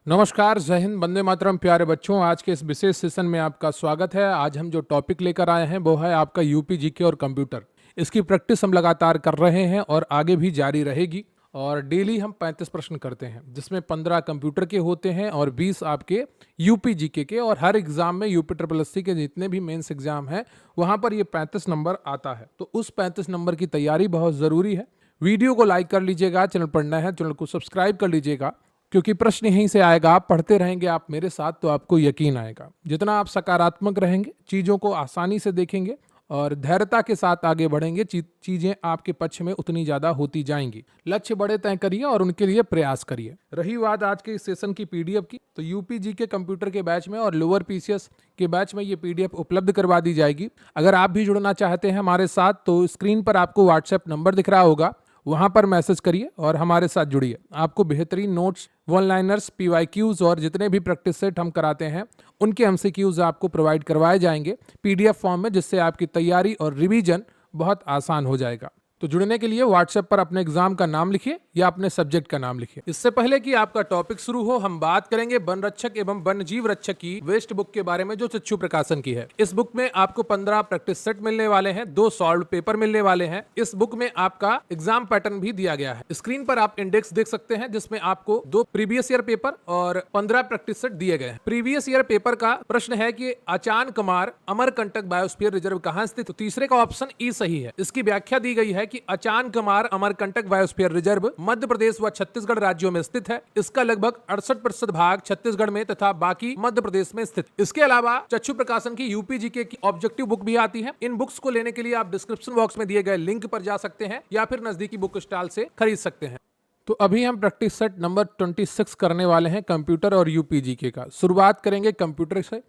नमस्कार, जय हिंद, वंदे मातरम। प्यारे बच्चों, आज के इस विशेष सेशन में आपका स्वागत है। आज हम जो टॉपिक लेकर आए हैं वो है आपका यूपी जीके और कंप्यूटर। इसकी प्रैक्टिस हम लगातार कर रहे हैं और आगे भी जारी रहेगी। और डेली हम 35 प्रश्न करते हैं, जिसमें 15 कंप्यूटर के होते हैं और 20 आपके यूपी जीके के। और हर एग्जाम में यूपी ट्रिपल एस सी के जितने भी मेंस एग्जाम हैं वहां पर ये 35 नंबर आता है। तो उस 35 नंबर की तैयारी बहुत ज़रूरी है। वीडियो को लाइक कर लीजिएगा, चैनल पर नया है चैनल को सब्सक्राइब कर लीजिएगा, क्योंकि प्रश्न यहीं से आएगा। आप पढ़ते रहेंगे आप मेरे साथ तो आपको यकीन आएगा। जितना आप सकारात्मक रहेंगे, चीज़ों को आसानी से देखेंगे और धैर्यता के साथ आगे बढ़ेंगे, चीज़ें आपके पक्ष में उतनी ज़्यादा होती जाएंगी। लक्ष्य बड़े तय करिए और उनके लिए प्रयास करिए। रही बात आज के इस सेशन की पीडीएफ की, तो यूपी जी के कंप्यूटर के बैच में और लोअर पीसीएस के बैच में ये पीडीएफ उपलब्ध करवा दी जाएगी। अगर आप भी जुड़ना चाहते हैं हमारे साथ तो स्क्रीन पर आपको व्हाट्सएप नंबर दिख रहा होगा, वहां पर मैसेज करिए और हमारे साथ जुड़िए। आपको बेहतरीन नोट्स, वन लाइनर्स, पीवाईक्यूज और जितने भी प्रैक्टिस सेट हम कराते हैं उनके एमसीक्यूज आपको प्रोवाइड करवाए जाएंगे पीडीएफ फॉर्म में, जिससे आपकी तैयारी और रिवीजन बहुत आसान हो जाएगा। तो जुड़ने के लिए व्हाट्सएप पर अपने एग्जाम का नाम लिखिए या अपने सब्जेक्ट का नाम लिखिए। इससे पहले कि आपका टॉपिक शुरू हो, हम बात करेंगे वन रक्षक एवं वन्य जीव रक्षक की वेस्ट बुक के बारे में, जो चच्चू प्रकाशन की है। इस बुक में आपको 15 प्रैक्टिस सेट मिलने वाले हैं, 2 सॉल्व पेपर मिलने वाले हैं। इस बुक में आपका एग्जाम पैटर्न भी दिया गया है। स्क्रीन पर आप इंडेक्स देख सकते हैं, जिसमें आपको 2 प्रीवियस ईयर पेपर और 15 प्रैक्टिस सेट दिए गए हैं। प्रीवियस ईयर पेपर का प्रश्न है कि अचान कमार अमरकंटक बायोस्फीयर रिजर्व कहां स्थित? तो तीसरे का ऑप्शन ई सही है। इसकी व्याख्या दी गई है कि अचान कमार अमरकंटक बायोस्फीयर रिजर्व मध्य प्रदेश व छत्तीसगढ़ राज्यों में स्थित है। इसका लगभग 68% भाग छत्तीसगढ़ में तथा बाकी मध्य प्रदेश में स्थित। इसके अलावा चच्चू प्रकाशन की यूपी जीके की ऑब्जेक्टिव बुक भी आती है। इन बुक्स को लेने के लिए आप डिस्क्रिप्शन बॉक्स में दिए गए लिंक पर जा सकते हैं या फिर नजदीकी बुक स्टॉल से खरीद सकते हैं। तो अभी हम प्रैक्टिस सेट नंबर 26 करने वाले हैं कंप्यूटर और यूपी जीके का। शुरुआत करेंगे कंप्यूटर से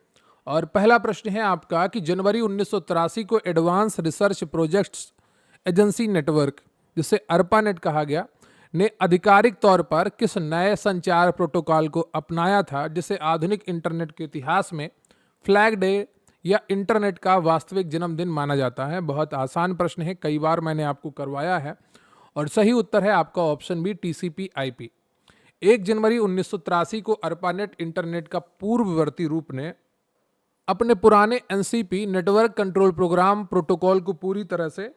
और पहला प्रश्न है आपका कि जनवरी 1983 को advance research projects agency network, जिसे अर्पानेट कहा गया, ने आधिकारिक तौर पर किस नए संचार प्रोटोकॉल को अपनाया था, जिसे आधुनिक इंटरनेट के इतिहास में फ्लैग डे या इंटरनेट का वास्तविक जन्मदिन माना जाता है? बहुत आसान प्रश्न है, कई बार मैंने आपको करवाया है। और सही उत्तर है आपका ऑप्शन बी, टीसीपी आईपी। 1 जनवरी 1983 को अर्पानेट इंटरनेट का पूर्ववर्ती रूप ने अपने पुराने NCP network control program protocol को पूरी तरह से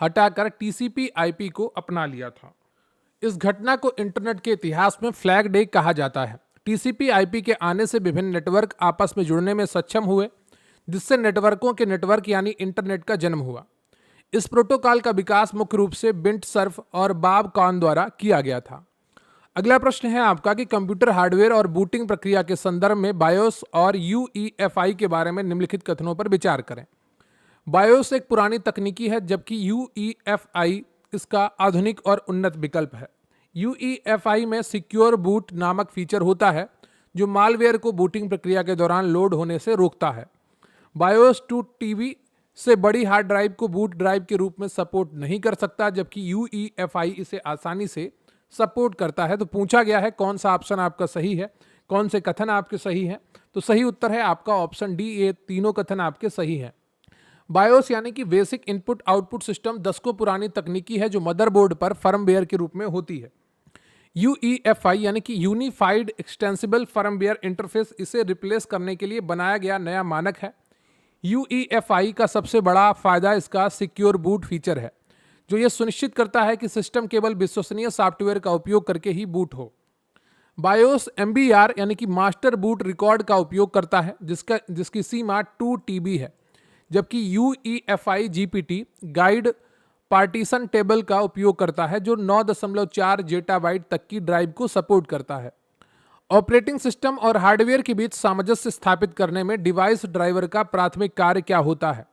हटाकर टीसीपी आईपी को अपना लिया था। इस घटना को इंटरनेट के इतिहास में फ्लैग डे कहा जाता है। टीसीपी आईपी के आने से विभिन्न नेटवर्क आपस में जुड़ने में सक्षम हुए, जिससे नेटवर्कों के नेटवर्क यानी इंटरनेट का जन्म हुआ। इस प्रोटोकॉल का विकास मुख्य रूप से बिंट सर्फ और बॉब कॉन द्वारा किया गया था। अगला प्रश्न है आपका कि कंप्यूटर हार्डवेयर और बूटिंग प्रक्रिया के संदर्भ में बायोस और यूईएफआई के बारे में निम्नलिखित कथनों पर विचार करें। बायोस एक पुरानी तकनीकी है, जबकि यूईएफआई इसका आधुनिक और उन्नत विकल्प है। यूईएफआई में सिक्योर बूट नामक फीचर होता है, जो मालवेयर को बूटिंग प्रक्रिया के दौरान लोड होने से रोकता है। बायोस 2 टीबी से बड़ी हार्ड ड्राइव को बूट ड्राइव के रूप में सपोर्ट नहीं कर सकता, जबकि यूईएफआई इसे आसानी से सपोर्ट करता है। तो पूछा गया है कौन सा ऑप्शन आपका सही है, कौन से कथन आपके सही हैं? तो सही उत्तर है आपका ऑप्शन डी, ये तीनों कथन आपके सही हैं। बायोस यानी कि बेसिक इनपुट आउटपुट सिस्टम दशकों पुरानी तकनीकी है, जो मदरबोर्ड पर फर्मवेयर के रूप में होती है। यूईएफआई यानी कि यूनिफाइड एक्सटेंसिबल फर्मवेयर इंटरफेस, इसे रिप्लेस करने के लिए बनाया गया नया मानक है। यूईएफआई का सबसे बड़ा फायदा इसका सिक्योर बूट फीचर है, जो यह सुनिश्चित करता है कि सिस्टम केवल विश्वसनीय सॉफ्टवेयर का उपयोग करके ही बूट हो। बायोस एमबीआर यानी कि मास्टर बूट रिकॉर्ड का उपयोग करता है, जिसकी सीमा 2 टीबी है, जबकि UEFI GPT guide partition table का उपयोग करता है, जो 9.4 जेटाबाइट तक की ड्राइव को सपोर्ट करता है। ऑपरेटिंग सिस्टम और हार्डवेयर के बीच सामंजस्य स्थापित करने में डिवाइस ड्राइवर का प्राथमिक कार्य क्या होता है?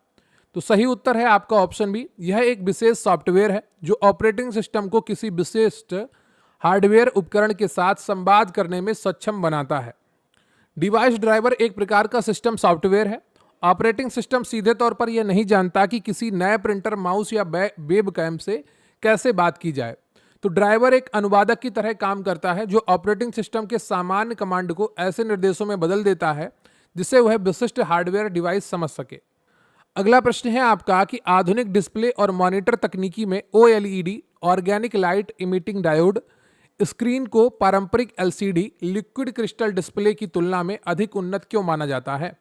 तो सही उत्तर है आपका ऑप्शन बी, यह एक विशेष सॉफ्टवेयर है जो ऑपरेटिंग सिस्टम को किसी विशिष्ट हार्डवेयर उपकरण के साथ संवाद करने में सक्षम बनाता है। डिवाइस ड्राइवर एक प्रकार का सिस्टम सॉफ्टवेयर है। ऑपरेटिंग सिस्टम सीधे तौर पर यह नहीं जानता कि किसी नए प्रिंटर, माउस या वेबकैम से कैसे बात की जाए। तो ड्राइवर एक अनुवादक की तरह काम करता है, जो ऑपरेटिंग सिस्टम के सामान्य कमांड को ऐसे निर्देशों में बदल देता है जिससे वह विशिष्ट हार्डवेयर डिवाइस समझ सके। अगला प्रश्न है आपका कि आधुनिक डिस्प्ले और मॉनिटर तकनीकी में OLED, organic light emitting diode, screen को पारंपरिक एलसीडी लिक्विड क्रिस्टल डिस्प्ले की तुलना में अधिक उन्नत क्यों माना जाता है?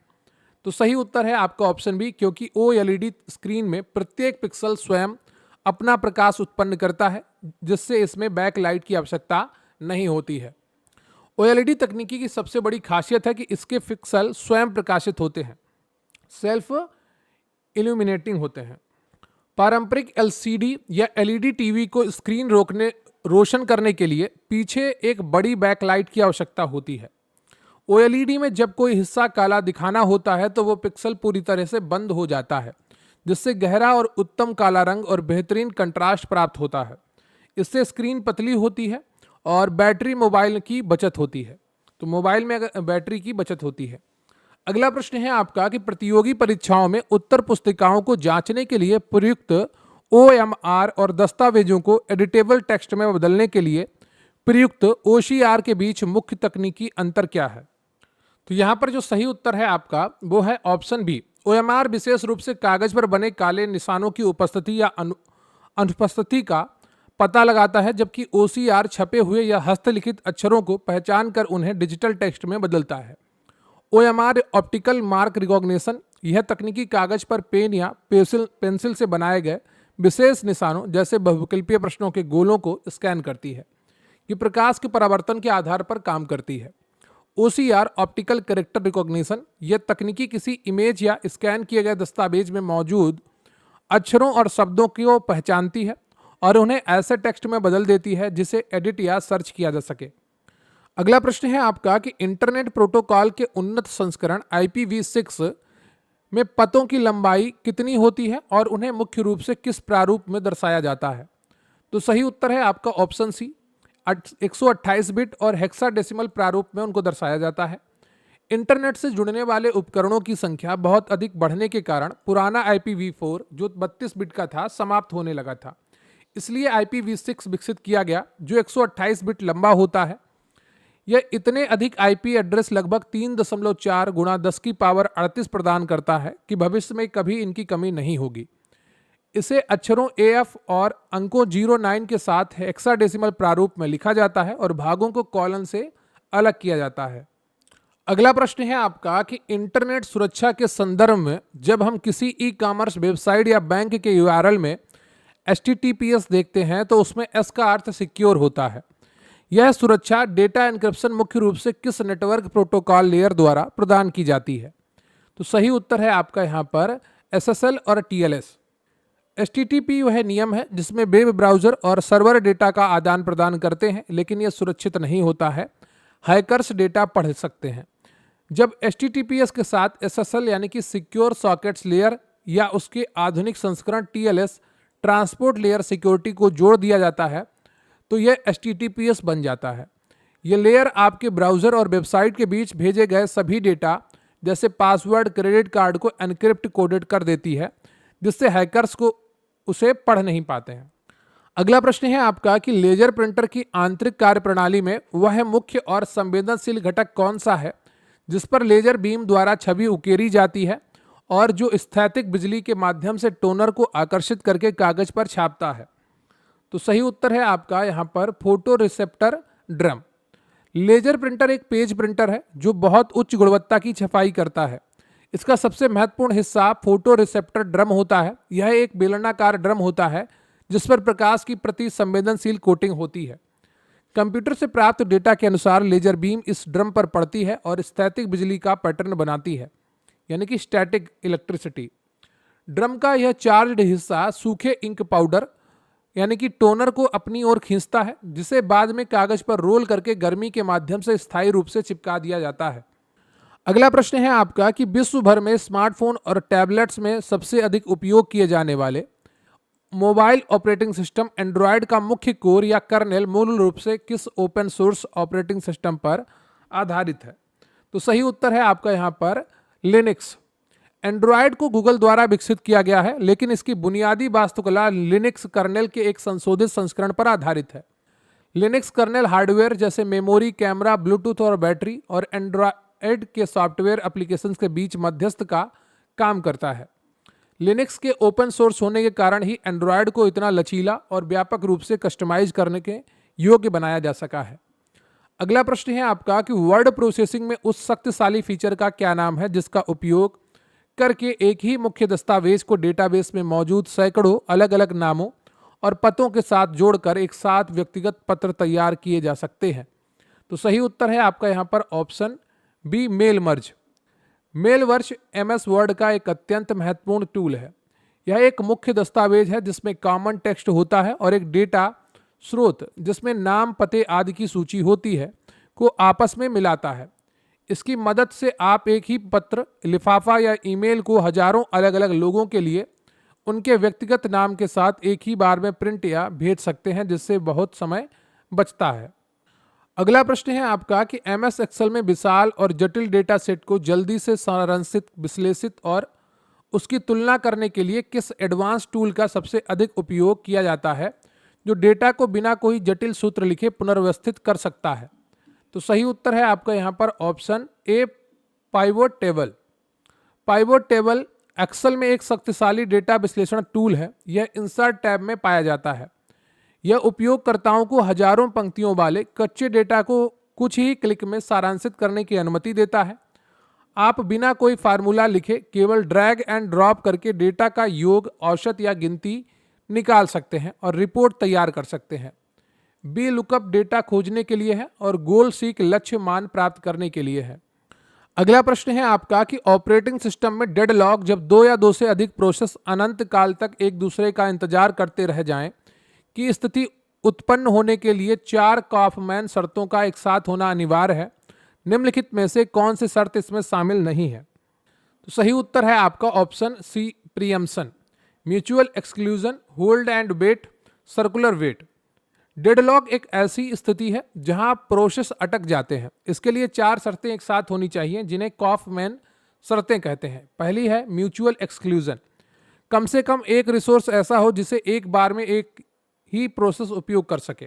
तो सही उत्तर है आपका ऑप्शन बी, क्योंकि ओएलईडी स्क्रीन में प्रत्येक पिक्सल स्वयं अपना प्रकाश उत्पन्न करता है, जिससे इसमें बैकलाइट की आवश्यकता नहीं होती है। ओएलईडी तकनीकी की सबसे बड़ी खासियत है कि इसके पिक्सल स्वयं प्रकाशित होते हैं, सेल्फ इल्यूमिनेटिंग होते हैं। पारंपरिक एलसीडी या एलईडी टीवी को स्क्रीन रोशन करने के लिए पीछे एक बड़ी बैकलाइट की आवश्यकता होती है। ओएलईडी में जब कोई हिस्सा काला दिखाना होता है तो वो पिक्सल पूरी तरह से बंद हो जाता है, जिससे गहरा और उत्तम काला रंग और बेहतरीन कंट्रास्ट प्राप्त होता है। इससे स्क्रीन पतली होती है और बैटरी मोबाइल की बचत होती है। तो मोबाइल में अगर बैटरी की बचत होती है। अगला प्रश्न है आपका कि प्रतियोगी परीक्षाओं में उत्तर पुस्तिकाओं को जांचने के लिए प्रयुक्त ओएमआर और दस्तावेजों को एडिटेबल टेक्स्ट में बदलने के लिए प्रयुक्त ओसीआर के बीच मुख्य तकनीकी अंतर क्या है? तो यहाँ पर जो सही उत्तर है आपका वो है ऑप्शन बी। ओएमआर विशेष रूप से कागज पर बने काले निशानों की उपस्थिति या अनुपस्थिति का पता लगाता है, जबकि ओसीआर छपे हुए या हस्तलिखित अक्षरों को पहचान कर उन्हें डिजिटल टेक्स्ट में बदलता है। ओएमआर ऑप्टिकल मार्क रिकॉग्निशन, यह तकनीकी कागज पर पेन या पेंसिल से बनाए गए विशेष निशानों जैसे बहुविकल्पीय प्रश्नों के गोलों को स्कैन करती है। ये प्रकाश के परावर्तन के आधार पर काम करती है। ओसीआर ऑप्टिकल कैरेक्टर रिकॉग्निशन, यह तकनीकी किसी इमेज या स्कैन किए गए दस्तावेज में मौजूद अक्षरों और शब्दों को पहचानती है और उन्हें ऐसे टेक्स्ट में बदल देती है जिसे एडिट या सर्च किया जा सके। अगला प्रश्न है आपका कि इंटरनेट प्रोटोकॉल के उन्नत संस्करण IPv6 में पतों की लंबाई कितनी होती है और उन्हें मुख्य रूप से किस प्रारूप में दर्शाया जाता है? तो सही उत्तर है आपका ऑप्शन सी, 128 बिट और हेक्साडेसिमल प्रारूप में उनको दर्शाया जाता है। इंटरनेट से जुड़ने वाले उपकरणों की संख्या बहुत अधिक बढ़ने के कारण पुराना IPv4 जो 32 बिट का था समाप्त होने लगा था। इसलिए IPv6 विकसित किया गया जो 128 बिट लंबा होता है। यह इतने अधिक IP एड्रेस लगभग 3.4 गुणा 10 की पावर 38 प्रदान करता है कि भविष्य में कभी इनकी कमी नहीं होगी। इसे अक्षरों AF और अंकों 09 के साथ हेक्साडेसिमल प्रारूप में लिखा जाता है और भागों को कॉलन से अलग किया जाता है। अगला प्रश्न है आपका कि इंटरनेट सुरक्षा के संदर्भ में जब हम किसी ई-कॉमर्स वेबसाइट या बैंक के URL में HTTPS देखते हैं तो उसमें S का अर्थ सिक्योर होता है। यह सुरक्षा डेटा एन्क्रिप्शन मुख्य रूप से किस नेटवर्क प्रोटोकॉल लेयर द्वारा प्रदान की जाती है? तो सही उत्तर है आपका यहाँ पर SSL और TLS। HTTP वह नियम है जिसमें वेब ब्राउज़र और सर्वर डेटा का आदान प्रदान करते हैं, लेकिन यह सुरक्षित नहीं होता है। हैकर्स डेटा पढ़ सकते हैं। जब HTTPS के साथ SSL यानी कि सिक्योर सॉकेट्स लेयर या उसके आधुनिक संस्करण TLS ट्रांसपोर्ट लेयर सिक्योरिटी को जोड़ दिया जाता है तो यह HTTPS बन जाता है। यह लेयर आपके ब्राउज़र और वेबसाइट के बीच भेजे गए सभी डेटा जैसे पासवर्ड, क्रेडिट कार्ड को एनक्रिप्ट कोडेड कर देती है, जिससे हैकर्स को उसे पढ़ नहीं पाते हैं। अगला प्रश्न है आपका कि लेजर प्रिंटर की आंतरिक कार्यप्रणाली में वह मुख्य और संवेदनशील घटक कौन सा है जिस पर लेजर बीम द्वारा छवि उकेरी जाती है और जो स्थैतिक बिजली के माध्यम से टोनर को आकर्षित करके कागज पर छापता है? तो सही उत्तर है आपका यहाँ पर photo receptor drum. Laser printer एक पेज प्रिंटर है जो बहुत उच्च गुणवत्ता की छपाई करता है। इसका सबसे महत्वपूर्ण हिस्सा फोटो रिसेप्टर ड्रम होता है। यह एक बेलनाकार ड्रम होता है जिस पर प्रकाश की प्रति संवेदनशील कोटिंग होती है। कंप्यूटर से प्राप्त डेटा के अनुसार लेजर बीम इस ड्रम पर पड़ती है और स्थैतिक बिजली का पैटर्न बनाती है, यानी कि स्टैटिक इलेक्ट्रिसिटी। ड्रम का यह चार्ज्ड हिस्सा सूखे इंक पाउडर यानी कि टोनर को अपनी ओर खींचता है, जिसे बाद में कागज पर रोल करके गर्मी के माध्यम से स्थायी रूप से चिपका दिया जाता है। अगला प्रश्न है आपका कि विश्व भर में स्मार्टफोन और टैबलेट्स में सबसे अधिक उपयोग किए जाने वाले मोबाइल ऑपरेटिंग सिस्टम एंड्रॉयड का मुख्य कोर या कर्नेल मूल रूप से किस ओपन सोर्स ऑपरेटिंग सिस्टम पर आधारित है? तो सही उत्तर है आपका यहाँ पर लिनक्स। एंड्रॉयड को गूगल द्वारा विकसित किया गया है, लेकिन इसकी बुनियादी वास्तुकला लिनक्स कर्नेल के एक संशोधित संस्करण पर आधारित है। लिनक्स कर्नेल हार्डवेयर जैसे मेमोरी, कैमरा, ब्लूटूथ और बैटरी और एंड्रॉयड के सॉफ्टवेयर एप्लीकेशंस के बीच मध्यस्थ का काम करता है। लिनक्स के ओपन सोर्स होने के कारण ही एंड्रॉयड को इतना लचीला और व्यापक रूप से कस्टमाइज करने के योग्य बनाया जा सका है। अगला प्रश्न है आपका कि वर्ड प्रोसेसिंग में उस शक्तिशाली फीचर का क्या नाम है जिसका उपयोग करके एक ही मुख्य दस्तावेज को डेटाबेस में मौजूद सैकड़ों अलग अलग नामों और पतों के साथ जोड़कर एक साथ व्यक्तिगत पत्र तैयार किए जा सकते हैं। तो सही उत्तर है आपका यहाँ पर option B, mail merge. Mail merge MS Word का एक अत्यंत महत्वपूर्ण टूल है। यह एक मुख्य दस्तावेज है जिसमें कॉमन टेक्स्ट होता है और एक डेटा स्रोत जिसमें नाम, पते आदि की सूची होती है को आपस में मिलाता है। इसकी मदद से आप एक ही पत्र, लिफाफा या ईमेल को हजारों अलग अलग लोगों के लिए उनके व्यक्तिगत नाम के साथ एक ही बार में प्रिंट या भेज सकते हैं, जिससे बहुत समय बचता है। अगला प्रश्न है आपका कि MS एक्सेल में विशाल और जटिल डेटा सेट को जल्दी से सारांशित, विश्लेषित और उसकी तुलना करने के लिए किस एडवांस टूल का सबसे अधिक उपयोग किया जाता है जो डेटा को बिना कोई जटिल सूत्र लिखे पुनर्व्यवस्थित कर सकता है। तो सही उत्तर है आपका यहाँ पर option A, pivot table. Pivot table Excel में एक शक्तिशाली डेटा विश्लेषण टूल है। यह इंसर्ट टैब में पाया जाता है। यह उपयोगकर्ताओं को हजारों पंक्तियों वाले कच्चे डेटा को कुछ ही क्लिक में सारांशित करने की अनुमति देता है। आप बिना कोई फार्मूला लिखे केवल ड्रैग एंड ड्रॉप करके डेटा का योग, औसत या गिनती निकाल सकते हैं और रिपोर्ट तैयार कर सकते हैं। बी लुकअप डेटा खोजने के लिए है और गोल सीक लक्ष्य मान प्राप्त करने के लिए है। अगला प्रश्न है आपका कि ऑपरेटिंग सिस्टम में डेडलॉक, जब दो या दो से अधिक प्रोसेस अनंत काल तक एक दूसरे का इंतजार करते रह जाएं, की स्थिति उत्पन्न होने के लिए 4 कॉफमैन शर्तों का एक साथ होना अनिवार्य है। निम्नलिखित में से कौन सी शर्त इसमें शामिल नहीं है? तो सही उत्तर है आपका option C, preemption. Mutual exclusion, hold and wait, circular wait. Deadlock एक ऐसी स्थिति है जहां प्रोसेस अटक जाते हैं। इसके लिए 4 शर्तें एक साथ होनी चाहिए जिन्हें कॉफमैन शर्तें कहते हैं। पहली है म्यूचुअल एक्सक्लूजन। कम से कम एक रिसोर्स ऐसा हो जिसे एक बार में एक ही प्रोसेस उपयोग कर सके।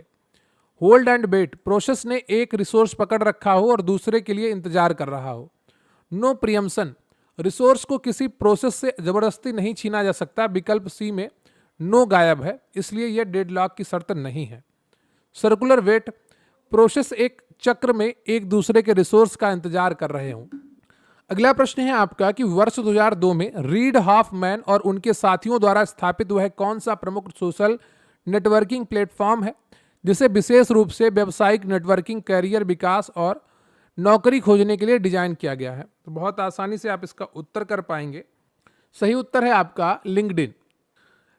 होल्ड एंड वेट, प्रोसेस ने एक रिसोर्स पकड़ रखा हो और दूसरे के लिए इंतजार कर रहा हो। नो प्रीएम्पशन, रिसोर्स को किसी प्रोसेस से जबरदस्ती नहीं छीना जा सकता। विकल्प सी में नो गायब है, इसलिए यह डेडलॉक की शर्त नहीं है। सर्कुलर वेट, प्रोसेस एक चक्र में एक दूसरे के रिसोर्स का इंतजार कर रहे हों। अगला प्रश्न है आपका कि वर्ष 2002 में रीड हॉफमैन और उनके साथियों द्वारा स्थापित वह कौन सा प्रमुख सोशल नेटवर्किंग प्लेटफॉर्म है जिसे विशेष रूप से व्यावसायिक नेटवर्किंग, कैरियर विकास और नौकरी खोजने के लिए डिजाइन किया गया है? तो बहुत आसानी से आप इसका उत्तर कर पाएंगे। सही उत्तर है आपका लिंक्डइन।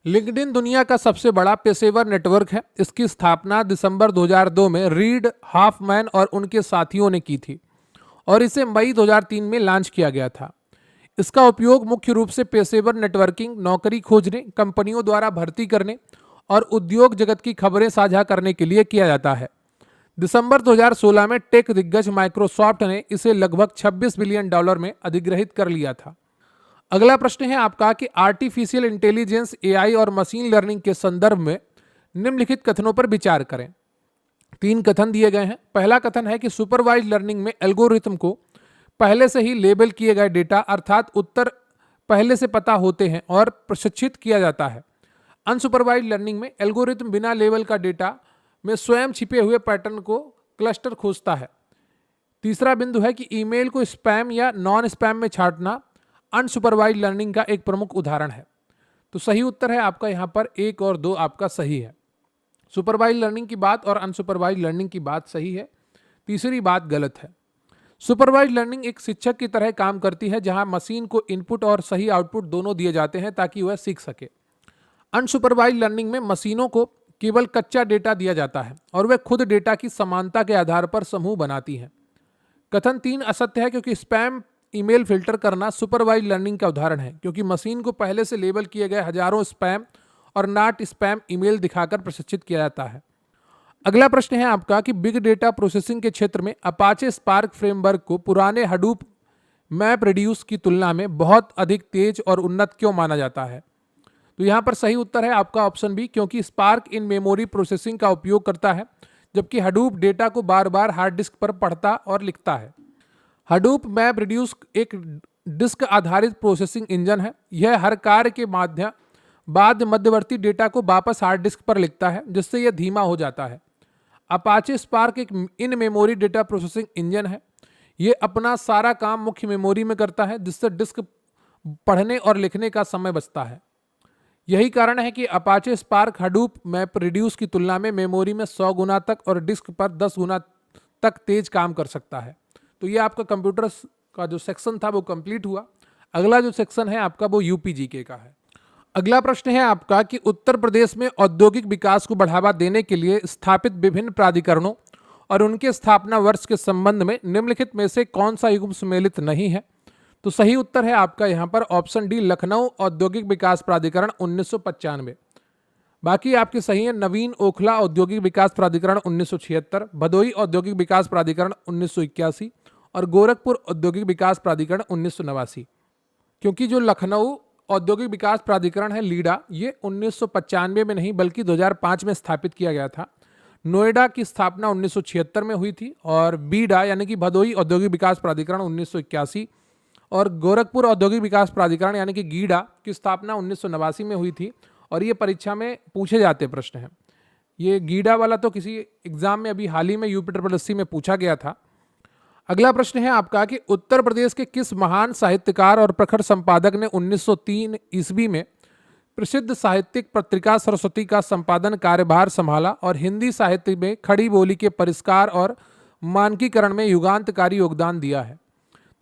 लिंक्डइन दुनिया का सबसे बड़ा पेशेवर नेटवर्क है। इसकी स्थापना दिसंबर 2002 में रीड हॉफमैन और उनके साथियों ने की थी और इसे मई 2003 में लॉन्च किया गया था। इसका उपयोग मुख्य रूप से पेशेवर नेटवर्किंग, नौकरी खोजने, कंपनियों द्वारा भर्ती करने और उद्योग जगत की खबरें साझा करने के लिए किया जाता है। दिसंबर 2016 में टेक दिग्गज माइक्रोसॉफ्ट ने इसे लगभग $26 बिलियन में अधिग्रहित कर लिया था। अगला प्रश्न है आपका कि आर्टिफिशियल इंटेलिजेंस, AI और मशीन लर्निंग के संदर्भ में निम्नलिखित कथनों पर विचार करें। 3 कथन दिए गए हैं। पहला कथन है कि सुपरवाइज्ड लर्निंग में एल्गोरिथम को पहले से ही लेबल किए गए डेटा अर्थात उत्तर पहले से पता होते हैं और प्रशिक्षित किया जाता है। अनसुपरवाइज्ड लर्निंग में एल्गोरिथम बिना लेबल का डेटा में स्वयं छिपे हुए पैटर्न को क्लस्टर खोजता है। तीसरा बिंदु है कि ईमेल को स्पैम या नॉन स्पैम में छांटना अनसुपरवाइज्ड लर्निंग का एक प्रमुख उदाहरण है। तो सही उत्तर है आपका यहाँ पर 1 और 2 आपका सही है। सुपरवाइज्ड लर्निंग की बात और अनसुपरवाइज्ड लर्निंग की बात सही है, तीसरी बात गलत है। सुपरवाइज्ड लर्निंग एक शिक्षक की तरह काम करती है जहां मशीन को इनपुट और सही आउटपुट दोनों दिए जाते हैं ताकि वह सीख सके। अनसुपरवाइज्ड लर्निंग में मशीनों को केवल कच्चा डेटा दिया जाता है और वे खुद डेटा की समानता के आधार पर समूह बनाती हैं। कथन 3 असत्य है क्योंकि स्पैम ईमेल फिल्टर करना सुपरवाइज्ड लर्निंग का उदाहरण है, क्योंकि मशीन को पहले से लेबल किए गए हजारों स्पैम और नॉट स्पैम ईमेल दिखाकर प्रशिक्षित किया जाता है। अगला प्रश्न है आपका कि बिग डेटा प्रोसेसिंग के क्षेत्र में अपाचे स्पार्क फ्रेमवर्क को पुराने हडूप मैप रेड्यूस की तुलना में बहुत अधिक तेज और उन्नत क्यों माना जाता है? तो यहाँ पर सही उत्तर है आपका ऑप्शन बी, क्योंकि स्पार्क इन मेमोरी प्रोसेसिंग का उपयोग करता है जबकि हडूप डेटा को बार बार हार्ड डिस्क पर पढ़ता और लिखता है। हडूप मैप रेड्यूस एक डिस्क आधारित प्रोसेसिंग इंजन है। यह हर कार्य के बाद मध्यवर्ती डेटा को वापस हार्ड डिस्क पर लिखता है जिससे यह धीमा हो जाता है। अपाचे स्पार्क एक in memory data processing engine है। ये अपना सारा काम मुख्य मेमोरी में करता है, जिससे डिस्क पढ़ने और लिखने का समय बचता है। यही कारण है कि Apache spark Hadoop map reduce की तुलना में मेमोरी में 100 गुना तक और डिस्क पर 10 गुना तक तेज काम कर सकता है। तो ये आपका कंप्यूटर का जो सेक्शन था वो कंप्लीट हुआ। अगला जो सेक्शन है आपका वो यूपीजीके का है। अगला प्रश्न है आपका कि उत्तर प्रदेश में औद्योगिक विकास को बढ़ावा देने के लिए स्थापित विभिन्न प्राधिकरणों और उनके स्थापना वर्ष के संबंध में निम्नलिखित में से कौन सा युग्म सम्मिलित नहीं है। तो सही उत्तर है आपका यहाँ पर ऑप्शन डी, लखनऊ औद्योगिक विकास प्राधिकरण 1995। बाकी आपके सही है नवीन ओखला औद्योगिक विकास प्राधिकरण 1976, भदोई औद्योगिक विकास प्राधिकरण 1981 और गोरखपुर औद्योगिक विकास प्राधिकरण 1989। क्योंकि जो लखनऊ औद्योगिक विकास प्राधिकरण है लीडा, ये 1995 में नहीं बल्कि 2005 में स्थापित किया गया था। नोएडा की स्थापना 1976 में हुई थी और बीडा यानी कि भदोई औद्योगिक विकास प्राधिकरण 1981 और गोरखपुर औद्योगिक विकास प्राधिकरण यानी कि गीडा की स्थापना 1989 में हुई थी। और ये परीक्षा में पूछे जाते प्रश्न हैं। ये गीडा वाला तो किसी एग्जाम में अभी हाल ही में यूपी में पूछा गया था। अगला प्रश्न है आपका कि उत्तर प्रदेश के किस महान साहित्यकार और प्रखर संपादक ने 1903 ईस्वी में प्रसिद्ध साहित्यिक पत्रिका सरस्वती का संपादन कार्यभार संभाला और हिंदी साहित्य में खड़ी बोली के परिष्कार और मानकीकरण में युगांतकारी योगदान दिया है।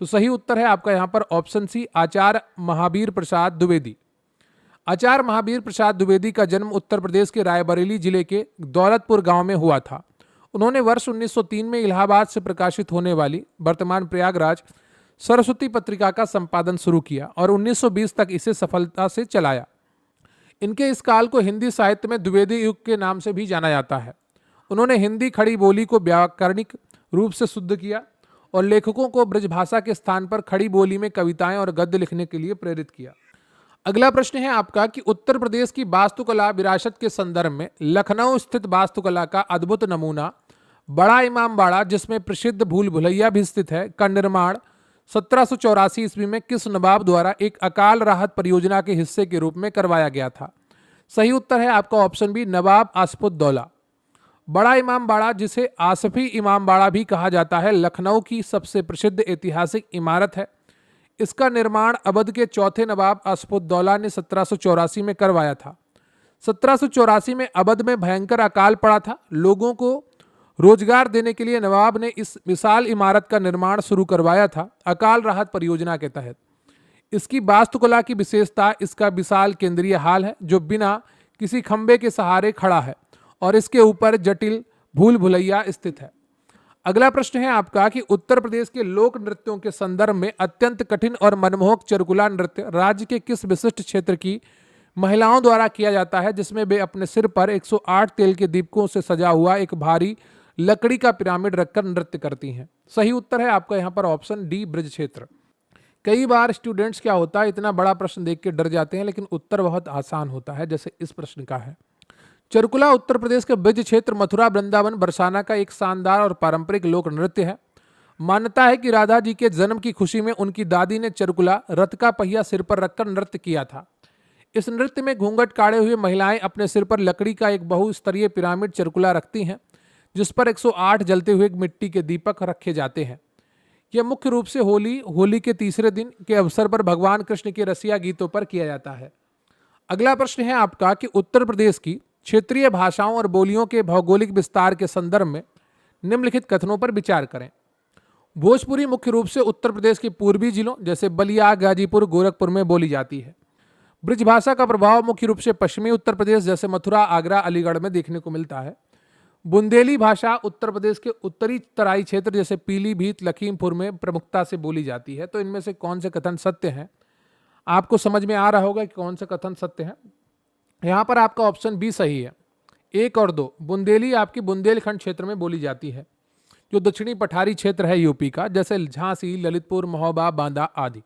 तो सही उत्तर है आपका यहाँ पर ऑप्शन सी, आचार्य महावीर प्रसाद द्विवेदी। आचार्य महावीर प्रसाद द्विवेदी का जन्म उत्तर प्रदेश के रायबरेली जिले के दौलतपुर गांव में हुआ था। उन्होंने वर्ष 1903 में इलाहाबाद से प्रकाशित होने वाली वर्तमान प्रयागराज सरस्वती पत्रिका का संपादन शुरू किया और 1920 तक इसे सफलता से चलाया। इनके इस काल को हिंदी साहित्य में द्विवेदी युग के नाम से भी जाना जाता है। उन्होंने हिंदी खड़ी बोली को व्याकरणिक रूप से शुद्ध किया और लेखकों को ब्रजभाषा के स्थान पर खड़ी बोली में कविताएं और गद्य लिखने के लिए प्रेरित किया। अगला प्रश्न है आपका कि उत्तर प्रदेश की वास्तुकला विरासत के संदर्भ में लखनऊ स्थित वास्तुकला का अद्भुत नमूना बड़ा इमामबाड़ा, जिसमें प्रसिद्ध भूल भुलैया भी स्थित है, का निर्माण 1784 ईस्वी में किस नवाब द्वारा एक अकाल राहत परियोजना के हिस्से के रूप में करवाया गया था। सही उत्तर है आपका ऑप्शन बी, नवाब आसफुद्दौला। बड़ा इमामबाड़ा, जिसे आसफी इमामबाड़ा भी कहा जाता है, लखनऊ की सबसे प्रसिद्ध ऐतिहासिक इमारत है। इसका निर्माण अवध के चौथे नवाब आसफुद्दौला ने 1784 में करवाया था। 1784 में अवध में भयंकर अकाल पड़ा था। लोगों को रोजगार देने के लिए नवाब ने इस विशाल इमारत का निर्माण शुरू करवाया था अकाल राहत परियोजना के तहत। इसकी वास्तुकला की विशेषता इसका विशाल केंद्रीय हाल है, जो बिना किसी खंबे के सहारे खड़ा है और इसके ऊपर जटिल भूल भुलैया स्थित है। अगला प्रश्न है आपका कि उत्तर प्रदेश के लोक नृत्यों के संदर्भ में अत्यंत कठिन और मनमोहक चरकुला नृत्य राज्य के किस विशिष्ट क्षेत्र की महिलाओं द्वारा किया जाता है, जिसमें वे अपने सिर पर 108 तेल के दीपकों से सजा हुआ एक भारी लकड़ी का पिरामिड रखकर नृत्य करती हैं। सही उत्तर है आपका यहाँ पर ऑप्शन डी, ब्रज क्षेत्र। कई बार स्टूडेंट्स क्या होता है, इतना बड़ा प्रश्न देख के डर जाते हैं, लेकिन उत्तर बहुत आसान होता है, जैसे इस प्रश्न का है। चरकुला उत्तर प्रदेश के ब्रज क्षेत्र मथुरा, वृंदावन, बरसाना का एक शानदार और पारंपरिक लोक नृत्य है। मान्यता है कि राधा जी के जन्म की खुशी में उनकी दादी ने चरकुला रथ का पहिया सिर पर रखकर नृत्य किया था। इस नृत्य में घूंघट काढ़े हुए महिलाएं अपने सिर पर लकड़ी का एक बहुस्तरीय पिरामिड चरकुला रखती हैं, जिस पर 108 जलते हुए मिट्टी के दीपक रखे जाते हैं। यह मुख्य रूप से होली के तीसरे दिन के अवसर पर भगवान कृष्ण के रसिया गीतों पर किया जाता है। अगला प्रश्न है आपका कि उत्तर प्रदेश की क्षेत्रीय भाषाओं और बोलियों के भौगोलिक विस्तार के संदर्भ में निम्नलिखित कथनों पर विचार करें। भोजपुरी मुख्य रूप से उत्तर प्रदेश के पूर्वी जिलों जैसे बलिया, गाजीपुर, गोरखपुर में बोली जाती है। ब्रजभाषा का प्रभाव मुख्य रूप से पश्चिमी उत्तर प्रदेश जैसे मथुरा, आगरा, अलीगढ़ में देखने को मिलता है। बुंदेली भाषा उत्तर प्रदेश के उत्तरी तराई क्षेत्र जैसे पीलीभीत, लखीमपुर में प्रमुखता से बोली जाती है। तो इनमें से कौन से कथन सत्य हैं, आपको समझ में आ रहा होगा कि कौन से कथन सत्य हैं। यहाँ पर आपका ऑप्शन बी सही है, 1 और 2। बुंदेली आपकी बुंदेलखंड क्षेत्र में बोली जाती है, जो दक्षिणी पठारी क्षेत्र है यूपी का, जैसे झांसी, ललितपुर, महोबा, बांदा आदि।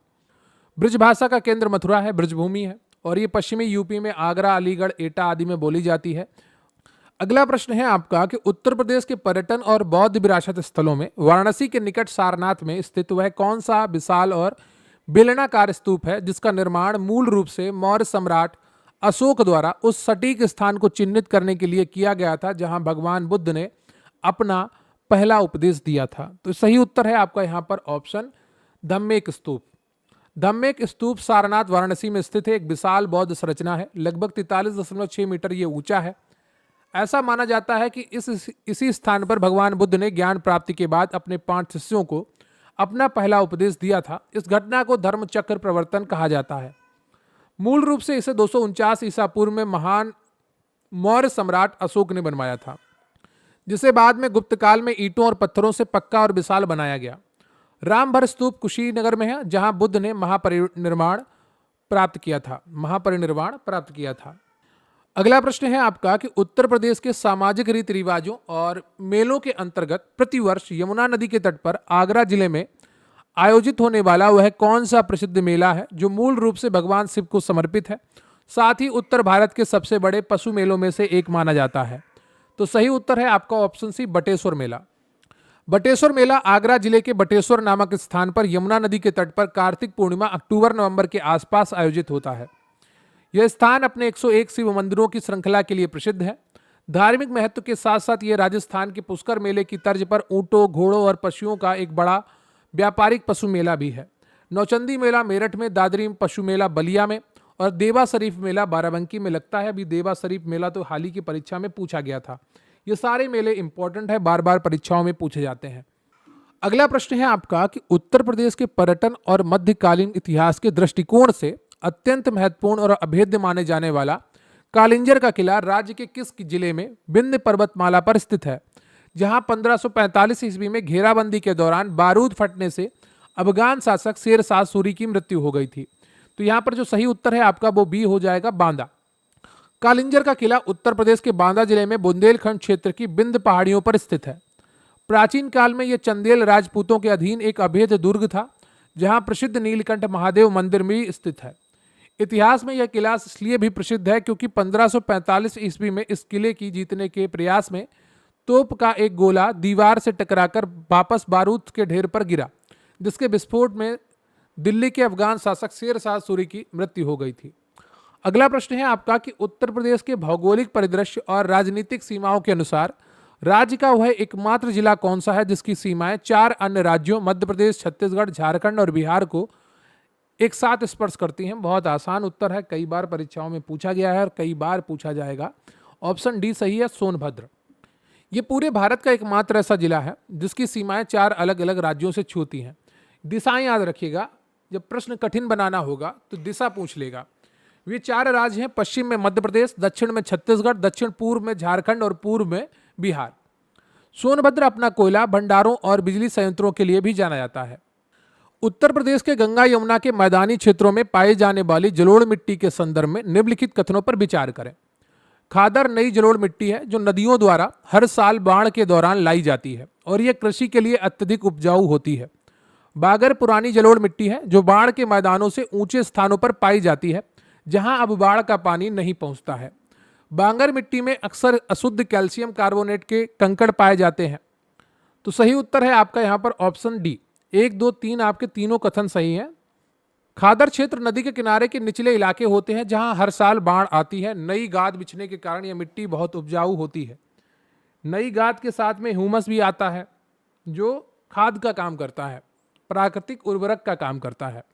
ब्रजभाषा का केंद्र मथुरा है, ब्रजभूमि है, और ये पश्चिमी यूपी में आगरा, अलीगढ़, एटा आदि में बोली जाती है। अगला प्रश्न है आपका कि उत्तर प्रदेश के पर्यटन और बौद्ध विरासत स्थलों में वाराणसी के निकट सारनाथ में स्थित वह कौन सा विशाल और बेलनाकार स्तूप है, जिसका निर्माण मूल रूप से मौर्य सम्राट अशोक द्वारा उस सटीक स्थान को चिन्हित करने के लिए किया गया था जहां भगवान बुद्ध ने अपना पहला उपदेश दिया था? तो सही उत्तर है आपका यहाँ पर ऑप्शन धम्मेक स्तूप। धम्मेक स्तूप सारनाथ वाराणसी में स्थित है, एक विशाल बौद्ध संरचना है, लगभग 43.6 मीटर ये ऊंचा है। ऐसा माना जाता है कि इसी स्थान पर भगवान बुद्ध ने ज्ञान प्राप्ति के बाद अपने 5 शिष्यों को अपना पहला उपदेश दिया था। इस घटना को धर्म चक्र प्रवर्तन कहा जाता है। मूल रूप से इसे 249 ईसा पूर्व में महान मौर्य सम्राट अशोक ने बनवाया था, जिसे बाद में गुप्त काल में ईंटों और पत्थरों से पक्का और विशाल बनाया गया। रामभर स्तूप कुशीनगर में है, जहां बुद्ध ने महापरिनिर्वाण प्राप्त किया था। अगला प्रश्न है आपका कि उत्तर प्रदेश के सामाजिक रीति रिवाजों और मेलों के अंतर्गत प्रतिवर्ष यमुना नदी के तट पर आगरा जिले में आयोजित होने वाला वह कौन सा प्रसिद्ध मेला है जो मूल रूप से भगवान शिव को समर्पित है, साथ ही उत्तर भारत के सबसे बड़े पशु मेलों में से एक माना जाता है? तो सही उत्तर है आपका ऑप्शन सी, बटेश्वर मेला। बटेश्वर मेला आगरा जिले के बटेश्वर नामक स्थान पर यमुना नदी के तट पर कार्तिक पूर्णिमा अक्टूबर-नवंबर के आसपास आयोजित होता है। यह स्थान अपने 101 शिव मंदिरों की श्रृंखला के लिए प्रसिद्ध है। धार्मिक महत्व के साथ साथ यह राजस्थान के पुष्कर मेले की तर्ज पर ऊंटों, घोड़ों और पशुओं का एक बड़ा व्यापारिक पशु मेला भी है। नौचंदी मेला मेरठ में, दादरी पशु मेला बलिया में और देवा शरीफ मेला बाराबंकी में लगता है। अभी देवा शरीफ मेला तो हाल ही की परीक्षा में पूछा गया था। ये सारे मेले इंपॉर्टेंट है, बार बार परीक्षाओं में पूछे जाते हैं। अगला प्रश्न है आपका कि उत्तर प्रदेश के पर्यटन और मध्यकालीन इतिहास के दृष्टिकोण से अत्यंत महत्वपूर्ण और अभेद्य माने जाने वाला कालिंजर का किला राज्य के किस जिले में विंध्य पर्वतमाला पर स्थित है, जहां 1545 ईस्वी में घेराबंदी के दौरान बारूद फटने से अफगान शासक शेर शाह सूरी की मृत्यु हो गई थी? तो यहां पर जो सही उत्तर है आपका वो बी हो जाएगा, बांदा। कालिंजर का किला उत्तर प्रदेश के बांदा जिले में बुंदेलखंड क्षेत्र की विंध्य पहाड़ियों पर स्थित है। प्राचीन काल में यह चंदेल राजपूतों के अधीन एक अभेद्य दुर्ग था, जहां प्रसिद्ध नीलकंठ महादेव मंदिर भी स्थित है। इतिहास में यह किला इसलिए भी प्रसिद्ध है क्योंकि 1545 ईस्वी में इस किले की जीतने के प्रयास में तोप का एक गोला दीवार से टकराकर वापस बारूद के ढेर पर गिरा, जिसके विस्फोट में दिल्ली के अफगान शासक शेर शाह सूरी की मृत्यु हो गई थी। अगला प्रश्न है आपका कि उत्तर प्रदेश के भौगोलिक परिदृश्य और राजनीतिक सीमाओं के अनुसार राज्य का वह एकमात्र जिला कौन सा है जिसकी सीमाएं 4 अन्य राज्यों मध्य प्रदेश, छत्तीसगढ़, झारखंड और बिहार को एक साथ स्पर्श करती हैं? बहुत आसान उत्तर है, कई बार परीक्षाओं में पूछा गया है और कई बार पूछा जाएगा। ऑप्शन डी सही है, सोनभद्र। ये पूरे भारत का एकमात्र ऐसा जिला है जिसकी सीमाएं 4 अलग अलग राज्यों से छूती हैं। दिशाएं याद रखिएगा, जब प्रश्न कठिन बनाना होगा तो दिशा पूछ लेगा। वे 4 राज्य हैं, पश्चिम में मध्य प्रदेश, दक्षिण में छत्तीसगढ़, दक्षिण पूर्व में झारखंड और पूर्व में बिहार। सोनभद्र अपना कोयला भंडारों और बिजली संयंत्रों के लिए भी जाना जाता है। उत्तर प्रदेश के गंगा यमुना के मैदानी क्षेत्रों में पाई जाने वाली जलोढ़ मिट्टी के संदर्भ में निम्नलिखित कथनों पर विचार करें। खादर नई जलोढ़ मिट्टी है जो नदियों द्वारा हर साल बाढ़ के दौरान लाई जाती है और यह कृषि के लिए अत्यधिक उपजाऊ होती है। बागर पुरानी जलोढ़ मिट्टी है जो बाढ़ के मैदानों से ऊंचे स्थानों पर पाई जाती है जहां अब बाढ़ का पानी नहीं पहुंचता है। बांगर मिट्टी में अक्सर अशुद्ध कैल्शियम कार्बोनेट के कंकड़ पाए जाते हैं। तो सही उत्तर है आपका यहां पर ऑप्शन डी। 1, 2, 3 आपके तीनों कथन सही हैं। खादर क्षेत्र नदी के किनारे के निचले इलाके होते हैं जहां हर साल बाढ़ आती है। नई गाद बिछने के कारण यह मिट्टी बहुत उपजाऊ होती है। नई गाद के साथ में ह्यूमस भी आता है जो खाद का काम करता है, प्राकृतिक उर्वरक का काम करता है।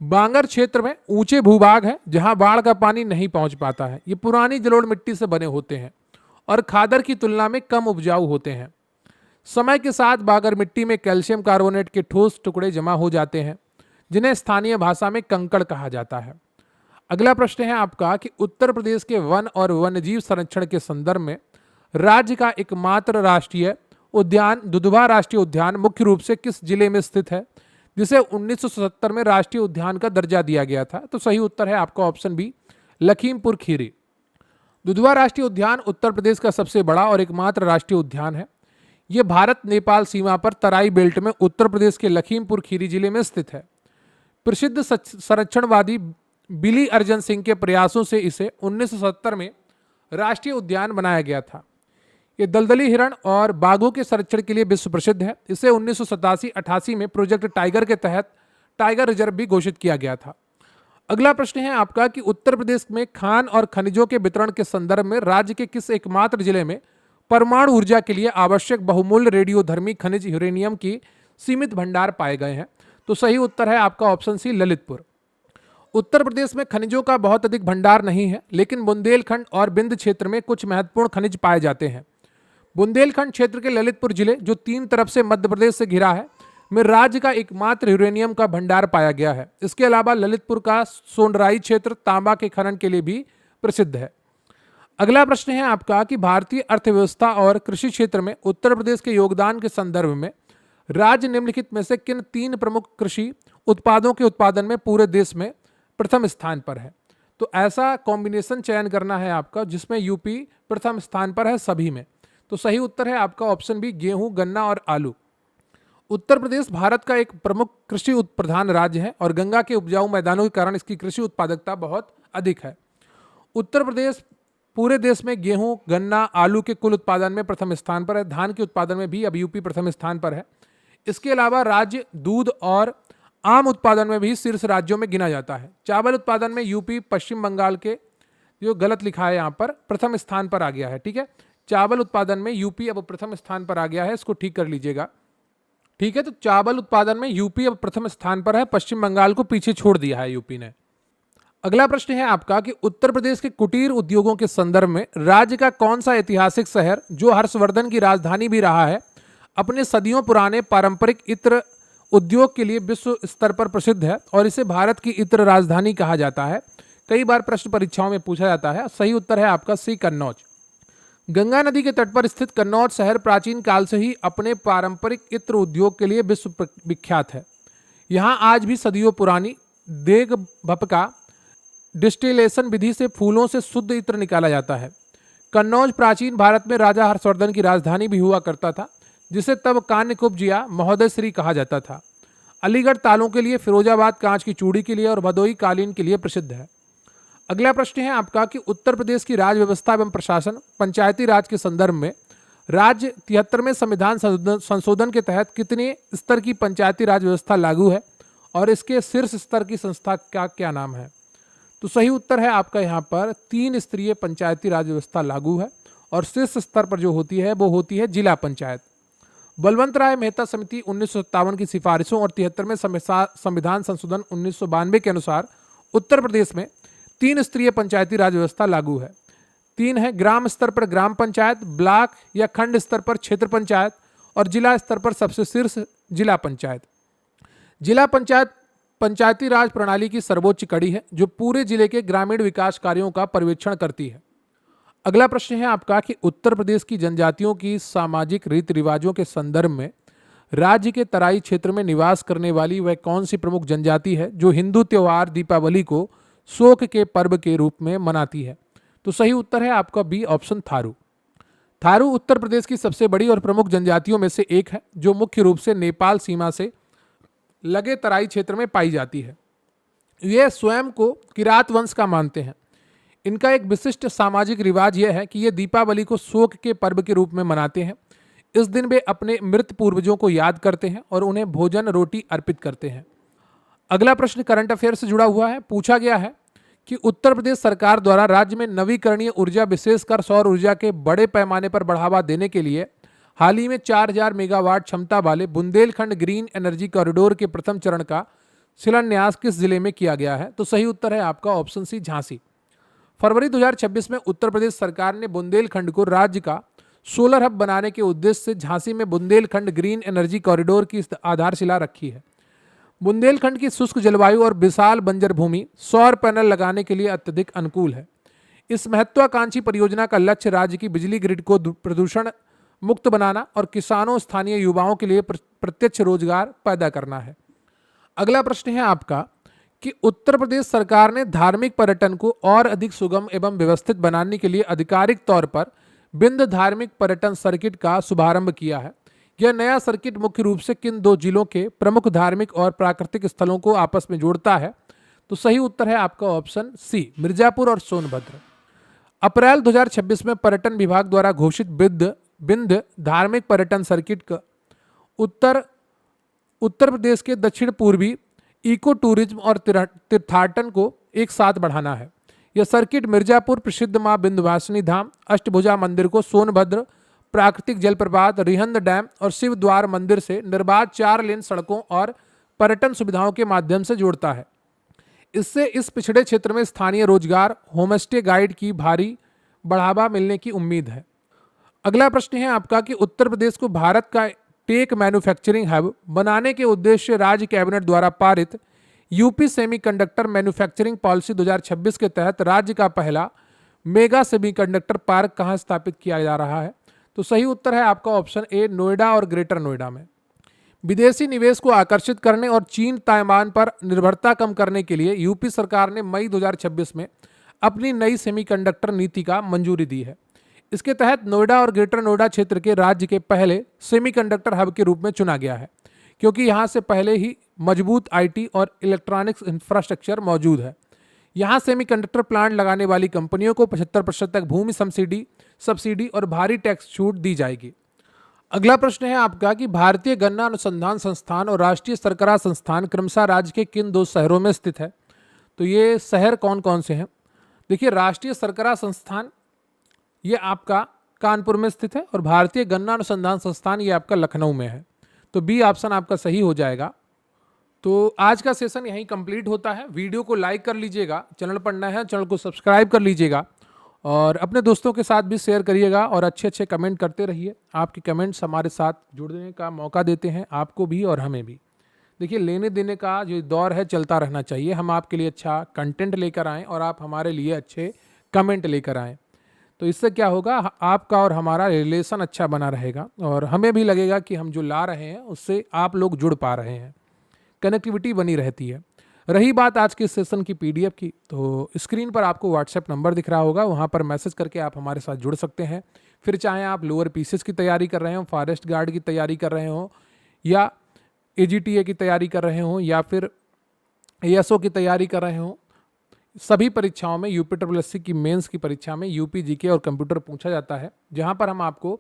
बांगर क्षेत्र में ऊंचे भूभाग है जहां बाढ़ का पानी नहीं पहुंच पाता है। ये पुरानी जलोढ़ मिट्टी से बने होते हैं और खादर की तुलना में कम उपजाऊ होते हैं। समय के साथ बागर मिट्टी में कैल्शियम कार्बोनेट के ठोस टुकड़े जमा हो जाते हैं जिन्हें स्थानीय भाषा में कंकड़ कहा जाता है। अगला प्रश्न है आपका कि उत्तर प्रदेश के वन और वन्यजीव संरक्षण के संदर्भ में राज्य का एकमात्र राष्ट्रीय उद्यान दुधवा राष्ट्रीय उद्यान मुख्य रूप से किस जिले में स्थित है जिसे 1977 में राष्ट्रीय उद्यान का दर्जा दिया गया था? तो सही उत्तर है आपका ऑप्शन बी, लखीमपुर खीरी। दुधवा राष्ट्रीय उद्यान उत्तर प्रदेश का सबसे बड़ा और एकमात्र राष्ट्रीय उद्यान है। यह भारत नेपाल सीमा पर तराई बेल्ट में उत्तर प्रदेश के लखीमपुर खीरी जिले में स्थित है। प्रसिद्ध संरक्षणवादी बिली अर्जन सिंह के प्रयासों से इसे 1970 में राष्ट्रीय उद्यान बनाया गया था। ये दलदली हिरण और बाघों के संरक्षण के लिए विश्व प्रसिद्ध है। इसे 1987-88 में प्रोजेक्ट टाइगर के तहत टाइगर रिजर्व भी घोषित किया गया था। अगला प्रश्न है आपका कि उत्तर प्रदेश में खान और खनिजों के वितरण के संदर्भ में राज्य के किस एकमात्र जिले में परमाणु ऊर्जा के लिए आवश्यक बहुमूल्य रेडियोधर्मी खनिज यूरेनियम की सीमित भंडार पाए गए हैं। तो सही उत्तर है आपका ऑप्शन सी, ललितपुर। उत्तर प्रदेश में खनिजों का बहुत अधिक भंडार नहीं है, लेकिन बुंदेलखंड और बिंद क्षेत्र में कुछ महत्वपूर्ण खनिज पाए जाते हैं। बुंदेलखंड क्षेत्र के ललितपुर जिले, जो तीन तरफ से मध्य प्रदेश से घिरा है, में राज्य का एकमात्र यूरेनियम का भंडार पाया गया है। इसके अलावा ललितपुर का सोनराई क्षेत्र तांबा के खनन के लिए भी प्रसिद्ध है। अगला प्रश्न है आपका कि भारतीय अर्थव्यवस्था और कृषि क्षेत्र में उत्तर प्रदेश के योगदान के संदर्भ में राज्य निम्नलिखित में से किन तीन प्रमुख कृषि उत्पादों के उत्पादन में पूरे देश में प्रथम स्थान पर है? तो ऐसा कॉम्बिनेशन चयन करना है आपका जिसमें यूपी प्रथम स्थान पर है सभी में। तो सही उत्तर है आपका ऑप्शन बी, गेहूं, गन्ना और आलू। उत्तर प्रदेश भारत का एक प्रमुख कृषि प्रधान राज्य है और गंगा के उपजाऊ मैदानों के कारण इसकी कृषि उत्पादकता बहुत अधिक है। उत्तर प्रदेश पूरे देश में गेहूं, गन्ना, आलू के कुल उत्पादन में प्रथम स्थान पर है। धान के उत्पादन में भी अब यूपी प्रथम स्थान पर है। इसके अलावा राज्य दूध और आम उत्पादन में भी शीर्ष राज्यों में गिना जाता है। चावल उत्पादन में यूपी पश्चिम बंगाल के, जो गलत लिखा है यहाँ पर, प्रथम स्थान पर आ गया है। ठीक है, चावल उत्पादन में यूपी अब प्रथम स्थान पर आ गया है, इसको ठीक कर लीजिएगा। ठीक है, तो चावल उत्पादन में यूपी अब प्रथम स्थान पर है, पश्चिम बंगाल को पीछे छोड़ दिया है यूपी ने। अगला प्रश्न है आपका कि उत्तर प्रदेश के कुटीर उद्योगों के संदर्भ में राज्य का कौन सा ऐतिहासिक शहर, जो हर्षवर्धन की राजधानी भी रहा है, अपने सदियों पुराने पारंपरिक इत्र उद्योग के लिए विश्व स्तर पर प्रसिद्ध है और इसे भारत की इत्र राजधानी कहा जाता है? कई बार प्रश्न परीक्षाओं में पूछा जाता है। सही उत्तर है आपका सी, कन्नौज। गंगा नदी के तट पर स्थित कन्नौज शहर प्राचीन काल से ही अपने पारंपरिक इत्र उद्योग के लिए विश्व विख्यात है। यहाँ आज भी सदियों पुरानी देग भपका डिस्टिलेशन विधि से फूलों से शुद्ध इत्र निकाला जाता है। कन्नौज प्राचीन भारत में राजा हर्षवर्धन की राजधानी भी हुआ करता था, जिसे तब कान्यकुब्ज या महोदय श्री कहा जाता था। अलीगढ़ तालों के लिए, फिरोजाबाद कांच की चूड़ी के लिए और भदोई कालीन के लिए प्रसिद्ध है। अगला प्रश्न है आपका कि उत्तर प्रदेश की राज्य व्यवस्था एवं प्रशासन पंचायती राज के संदर्भ में राज्य 73वें संविधान संशोधन के तहत कितने स्तर की पंचायती राज व्यवस्था लागू है और इसके शीर्ष स्तर की संस्था का क्या नाम है? तो सही उत्तर है आपका यहाँ पर 3 स्तरीय पंचायती राज व्यवस्था लागू है और शीर्ष स्तर पर जो होती है वो होती है जिला पंचायत। बलवंत राय मेहता समिति 1957 की सिफारिशों और 73वें संविधान संशोधन 1992 के अनुसार उत्तर प्रदेश में 3 स्तरीय पंचायती राज व्यवस्था लागू है। 3 है ग्राम स्तर पर ग्राम पंचायत, ब्लॉक या खंड स्तर पर क्षेत्र पंचायत और जिला स्तर पर सबसे शीर्ष जिला पंचायत। जिला पंचायत पंचायती राज प्रणाली की सर्वोच्च कड़ी है जो पूरे जिले के ग्रामीण विकास कार्यों का पर्यवेक्षण करती है। अगला प्रश्न है आपका कि उत्तर प्रदेश की जनजातियों की सामाजिक रीति रिवाजों के संदर्भ में राज्य के तराई क्षेत्र में निवास करने वाली वह कौन सी प्रमुख जनजाति है जो हिंदू त्योहार दीपावली को शोक के पर्व के रूप में मनाती है? तो सही उत्तर है आपका बी, ऑप्शन थारू। थारू उत्तर प्रदेश की सबसे बड़ी और प्रमुख जनजातियों में से एक है जो मुख्य रूप से नेपाल सीमा से लगे तराई क्षेत्र में पाई जाती है। ये स्वयं को किरात वंश का मानते हैं। इनका एक विशिष्ट सामाजिक रिवाज यह है कि ये दीपावली को शोक के पर्व के रूप में मनाते हैं। इस दिन वे अपने मृत पूर्वजों को याद करते हैं और उन्हें भोजन रोटी अर्पित करते हैं। अगला प्रश्न करंट अफेयर से जुड़ा हुआ है। पूछा गया है कि उत्तर प्रदेश सरकार द्वारा राज्य में नवीकरणीय ऊर्जा विशेषकर सौर ऊर्जा के बड़े पैमाने पर बढ़ावा देने के लिए हाल ही में 4000 मेगावाट क्षमता वाले बुंदेलखंड ग्रीन एनर्जी कॉरिडोर के प्रथम चरण का शिलान्यास किस जिले में किया गया है? तो सही उत्तर है आपका ऑप्शन सी, झांसी। फरवरी 2026 में उत्तर प्रदेश सरकार ने बुंदेलखंड को राज्य का सोलर हब बनाने के उद्देश्य से झांसी में बुंदेलखंड ग्रीन एनर्जी कॉरिडोर की आधारशिला रखी है। बुंदेलखंड की शुष्क जलवायु और विशाल बंजर भूमि सौर पैनल लगाने के लिए अत्यधिक अनुकूल है। इस महत्वाकांक्षी परियोजना का लक्ष्य राज्य की बिजली ग्रिड को प्रदूषण मुक्त बनाना और किसानों स्थानीय युवाओं के लिए प्रत्यक्ष रोजगार पैदा करना है। अगला प्रश्न है आपका कि उत्तर प्रदेश सरकार ने धार्मिक पर्यटन को और अधिक सुगम एवं व्यवस्थित बनाने के लिए आधिकारिक तौर पर बिंद धार्मिक पर्यटन सर्किट का शुभारंभ किया है। यह नया सर्किट मुख्य रूप से किन 2 जिलों के प्रमुख धार्मिक और प्राकृतिक स्थलों को आपस में जोड़ता है? तो सही उत्तर है आपका ऑप्शन सी, मिर्जापुर और सोनभद्र। अप्रैल 2026 में पर्यटन विभाग द्वारा घोषित बिंद धार्मिक पर्यटन सर्किट का उत्तर प्रदेश के दक्षिण पूर्वी इको टूरिज्म और तीर्थाटन को एक साथ बढ़ाना है। यह सर्किट मिर्जापुर प्रसिद्ध मां विंध्यवासिनी धाम, अष्टभुजा मंदिर को सोनभद्र प्राकृतिक जलप्रपात, रिहंद डैम और शिव द्वार मंदिर से निर्बाध 4 लेन सड़कों और पर्यटन सुविधाओं के माध्यम से जोड़ता है। इससे इस पिछड़े क्षेत्र में स्थानीय रोजगार, होमस्टे गाइड की भारी बढ़ावा मिलने की उम्मीद है। अगला प्रश्न है आपका कि उत्तर प्रदेश को भारत का टेक मैन्युफैक्चरिंग हब बनाने के उद्देश्य राज्य कैबिनेट द्वारा पारित यूपी सेमीकंडक्टर मैन्युफैक्चरिंग पॉलिसी 2026 के तहत राज्य का पहला मेगा सेमीकंडक्टर पार्क कहां स्थापित किया जा रहा है? तो सही उत्तर है आपका ऑप्शन ए, नोएडा और ग्रेटर नोएडा में। विदेशी निवेश को आकर्षित करने और चीन ताइवान पर निर्भरता कम करने के लिए यूपी सरकार ने मई 2026 में अपनी नई सेमीकंडक्टर नीति का मंजूरी दी है। इसके तहत नोएडा और ग्रेटर नोएडा क्षेत्र के राज्य के पहले सेमीकंडक्टर हब के रूप में चुना गया है, क्योंकि यहां से पहले ही मजबूत आईटी और इलेक्ट्रॉनिक्स इंफ्रास्ट्रक्चर मौजूद है। यहां सेमीकंडक्टर प्लांट लगाने वाली कंपनियों को 75% तक भूमि सब्सिडी और भारी टैक्स छूट दी जाएगी। अगला प्रश्न है आपका कि भारतीय गन्ना अनुसंधान संस्थान और राष्ट्रीय शर्करा संस्थान क्रमशः राज्य के किन 2 शहरों में स्थित है? तो ये शहर कौन कौन से हैं? देखिए, राष्ट्रीय शर्करा संस्थान ये आपका कानपुर में स्थित है और भारतीय गन्ना अनुसंधान संस्थान ये आपका लखनऊ में है। तो बी ऑप्शन आपका सही हो जाएगा। तो आज का सेशन यहीं कंप्लीट होता है। वीडियो को लाइक कर लीजिएगा, चैनल पर नया है चैनल को सब्सक्राइब कर लीजिएगा और अपने दोस्तों के साथ भी शेयर करिएगा और अच्छे अच्छे कमेंट करते रहिए। आपके कमेंट्स हमारे साथ जुड़ने का मौका देते हैं, आपको भी और हमें भी। देखिए, लेने देने का जो दौर है चलता रहना चाहिए। हम आपके लिए अच्छा कंटेंट लेकर आएँ और आप हमारे लिए अच्छे कमेंट लेकर आएँ। तो इससे क्या होगा, आपका और हमारा रिलेशन अच्छा बना रहेगा और हमें भी लगेगा कि हम जो ला रहे हैं उससे आप लोग जुड़ पा रहे हैं, कनेक्टिविटी बनी रहती है। रही बात आज के सेशन की पीडीएफ की, तो स्क्रीन पर आपको व्हाट्सएप नंबर दिख रहा होगा, वहाँ पर मैसेज करके आप हमारे साथ जुड़ सकते हैं। फिर चाहे आप लोअर पीसीएस की तैयारी कर रहे हो, फॉरेस्ट गार्ड की तैयारी कर रहे हो, या एजीटीए की तैयारी कर रहे हो, या फिर एएसओ की तैयारी कर रहे हो, सभी परीक्षाओं में यूपीएससी की मेंस की परीक्षा में यूपी जीके और कंप्यूटर पूछा जाता है, जहाँ पर हम आपको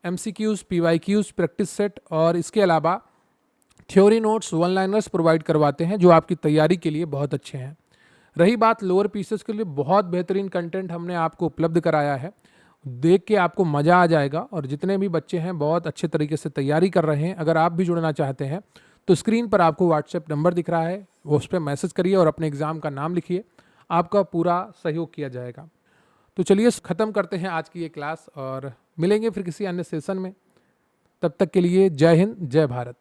एमसीक्यूज, पीवाईक्यूज, प्रैक्टिस सेट और इसके अलावा theory notes, one liners provide करवाते हैं, जो आपकी तैयारी के लिए बहुत अच्छे हैं। रही बात लोअर पीसीएस के लिए, बहुत बेहतरीन कंटेंट हमने आपको उपलब्ध कराया है, देख के आपको मज़ा आ जाएगा और जितने भी बच्चे हैं बहुत अच्छे तरीके से तैयारी कर रहे हैं। अगर आप भी जुड़ना चाहते हैं तो स्क्रीन पर आपको व्हाट्सएप नंबर दिख रहा है, उस पर मैसेज करिए और अपने एग्ज़ाम का नाम लिखिए, आपका पूरा सहयोग किया जाएगा। तो चलिए ख़त्म करते हैं आज की ये क्लास और मिलेंगे फिर किसी अन्य सेशन में। तब तक के लिए जय हिंद, जय भारत।